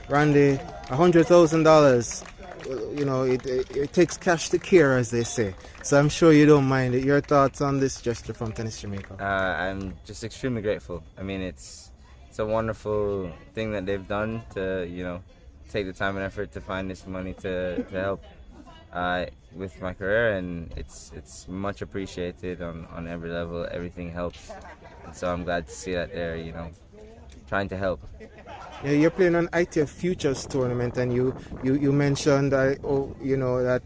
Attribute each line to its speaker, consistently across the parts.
Speaker 1: Randy, $100,000. You know, it takes cash to care, as they say. So I'm sure you don't mind it. Your thoughts on this gesture from Tennis Jamaica?
Speaker 2: I'm just extremely grateful. I mean, it's a wonderful thing that they've done to, you know, take the time and effort to find this money to help with my career, and it's much appreciated on every level. Everything helps, and so I'm glad to see that they're, you know, trying to help.
Speaker 1: Yeah, you're playing an ITF Futures tournament, and you mentioned that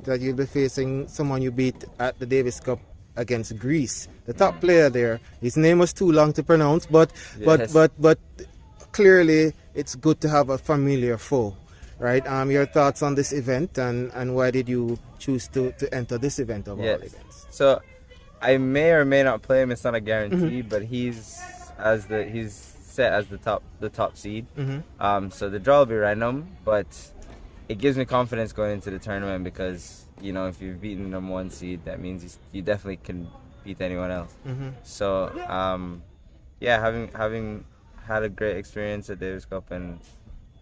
Speaker 1: that you'll be facing someone you beat at the Davis Cup against Greece, the top player there. His name was too long to pronounce, but
Speaker 2: Yes.
Speaker 1: but clearly it's good to have a familiar foe, right? Your thoughts on this event, and why did you choose to enter this event of all events?
Speaker 2: So I may or may not play him. It's not a guarantee, but he's set as the top seed. So the draw will be random, but it gives me confidence going into the tournament because, you know, if you've beaten the number 1 seed, that means you definitely can beat anyone else. So yeah, having had a great experience at Davis Cup and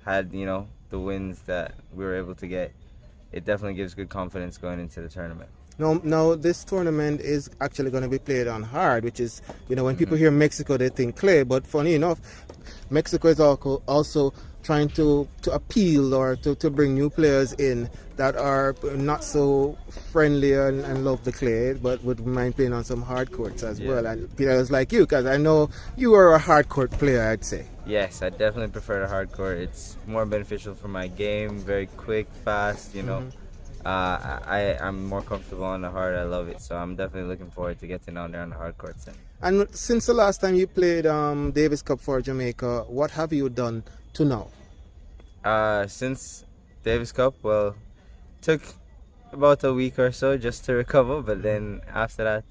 Speaker 2: had, you know, the wins that we were able to get, it definitely gives good confidence going into the tournament.
Speaker 1: Now this tournament is actually going to be played on hard, which is, you know, when people hear Mexico, they think clay. But funny enough, Mexico is also trying to appeal or to bring new players in that are not so friendly and love the clay, but would mind playing on some hard courts as well. And players like you, because I know you are a hard court player, I'd say.
Speaker 2: Yes, I definitely prefer the hard court. It's more beneficial for my game, very quick, fast, you know. I'm more comfortable on the hard. I love it, so I'm definitely looking forward to getting out there on the hard courts.
Speaker 1: And since the last time you played Davis Cup for Jamaica, what have you done to now?
Speaker 2: Since Davis Cup, well, took about a week or so just to recover, but then after that,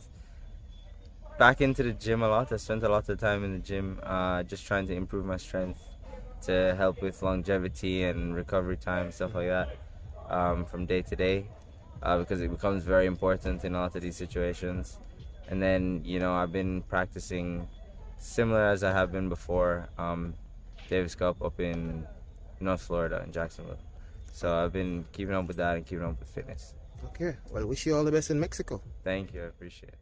Speaker 2: back into the gym a lot. I spent a lot of time in the gym, just trying to improve my strength to help with longevity and recovery time, stuff like that. From day to day, because it becomes very important in a lot of these situations. And then, you know, I've been practicing similar as I have been before, Davis Cup up in North Florida in Jacksonville. So I've been keeping up with that and keeping up with fitness.
Speaker 1: Okay, well, wish you all the best in Mexico.
Speaker 2: Thank you, I appreciate it.